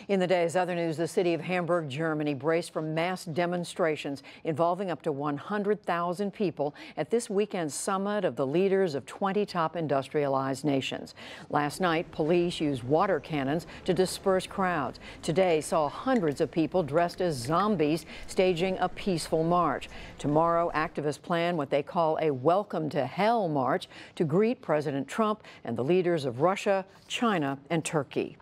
In the day's other news, the city of Hamburg, Germany, braced for mass demonstrations involving up to 100,000 people at this weekend's summit of the leaders of 20 top industrialized nations. Last night, police used water cannons to disperse crowds. Today saw hundreds of people dressed as zombies staging a peaceful march. Tomorrow, activists plan what they call a Welcome to Hell march to greet President Trump and the leaders of Russia, China, and Turkey.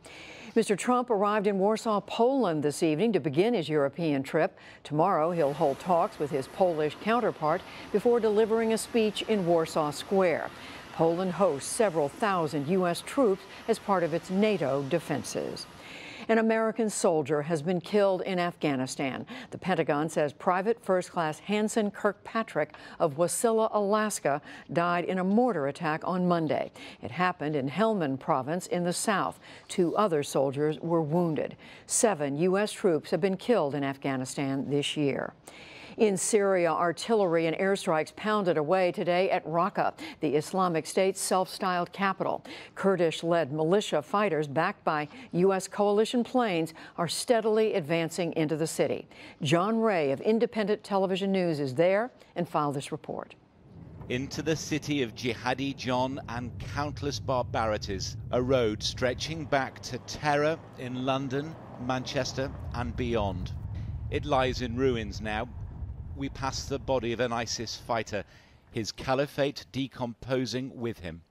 Mr. Trump arrived in Warsaw, Poland this evening to begin his European trip. Tomorrow, he'll hold talks with his Polish counterpart before delivering a speech in Warsaw Square. Poland hosts several thousand U.S. troops as part of its NATO defenses. An American soldier has been killed in Afghanistan. The Pentagon says Private First Class Hanson Kirkpatrick of Wasilla, Alaska, died in a mortar attack on Monday. It happened in Helmand Province in the south. 2 other soldiers were wounded. 7 U.S. troops have been killed in Afghanistan this year. In Syria, artillery and airstrikes pounded away today at Raqqa, the Islamic State's self-styled capital. Kurdish-led militia fighters backed by U.S. coalition planes are steadily advancing into the city. John Ray of Independent Television News is there and filed this report. Into the city of Jihadi John and countless barbarities, a road stretching back to terror in London, Manchester and beyond. It lies in ruins now. We pass the body of an ISIS fighter, his caliphate decomposing with him.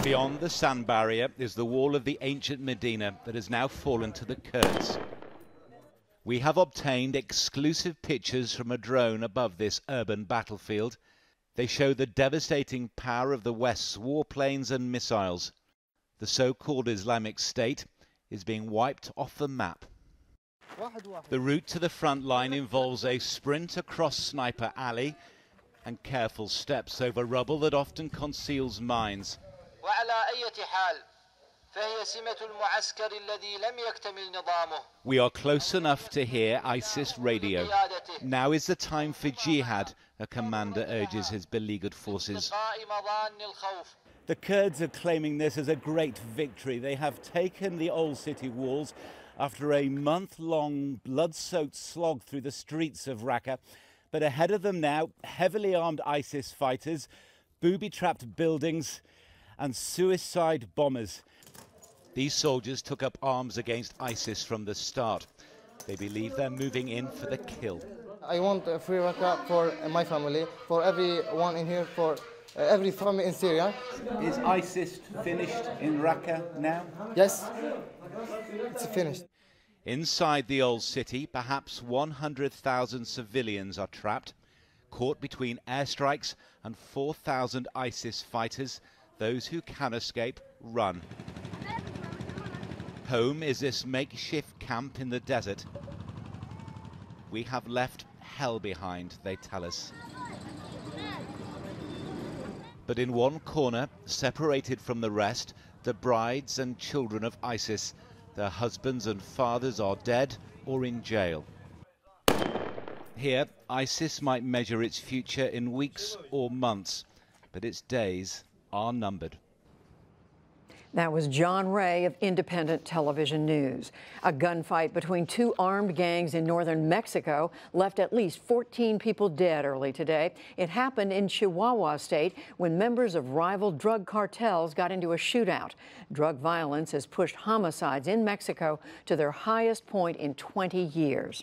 Beyond the sand barrier is the wall of the ancient Medina that has now fallen to the Kurds. We have obtained exclusive pictures from a drone above this urban battlefield. They show the devastating power of the West's warplanes and missiles. The so-called Islamic State is being wiped off the map. The route to the front line involves a sprint across Sniper Alley and careful steps over rubble that often conceals mines. We are close enough to hear ISIS radio. Now is the time for jihad, a commander urges his beleaguered forces. The Kurds are claiming this as a great victory. They have taken the old city walls after a month-long blood-soaked slog through the streets of Raqqa. But ahead of them now, heavily armed ISIS fighters, booby-trapped buildings and suicide bombers. These soldiers took up arms against ISIS from the start. They believe they're moving in for the kill. I want a free Raqqa for my family, for everyone in here, for every family in Syria. Is ISIS finished in Raqqa now? Yes, it's finished. Inside the old city, perhaps 100,000 civilians are trapped, caught between airstrikes and 4,000 ISIS fighters. Those who can escape run. Home is this makeshift camp in the desert. We have left hell behind, they tell us. But in one corner, separated from the rest, the brides and children of ISIS. Their husbands and fathers are dead or in jail. Here, ISIS might measure its future in weeks or months, but its days are numbered. That was John Ray of Independent Television News. A gunfight between 2 armed gangs in northern Mexico left at least 14 people dead early today. It happened in Chihuahua State when members of rival drug cartels got into a shootout. Drug violence has pushed homicides in Mexico to their highest point in 20 years.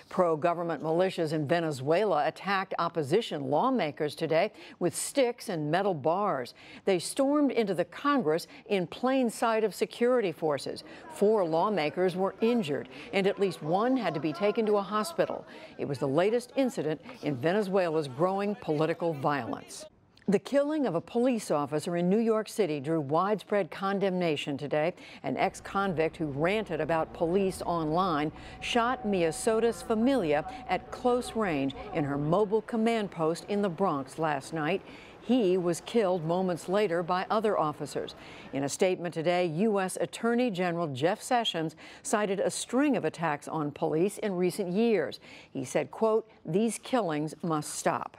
Pro-government militias in Venezuela attacked opposition lawmakers today with sticks and metal bars. They stormed into the Congress in plain sight of security forces. 4 lawmakers were injured, and at least 1 had to be taken to a hospital. It was the latest incident in Venezuela's growing political violence. The killing of a police officer in New York City drew widespread condemnation today. An ex-convict who ranted about police online shot Mia Sota's Familia at close range in her mobile command post in the Bronx last night. He was killed moments later by other officers. In a statement today, U.S. Attorney General Jeff Sessions cited a string of attacks on police in recent years. He said, quote, "These killings must stop."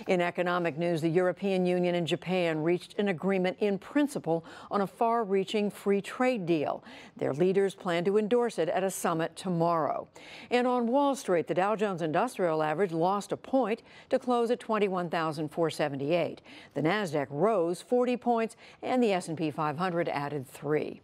In economic news, the European Union and Japan reached an agreement in principle on a far-reaching free trade deal. Their leaders plan to endorse it at a summit tomorrow. And on Wall Street, the Dow Jones Industrial Average lost a point to close at 21,478. The Nasdaq rose 40 points, and the S&P 500 added 3.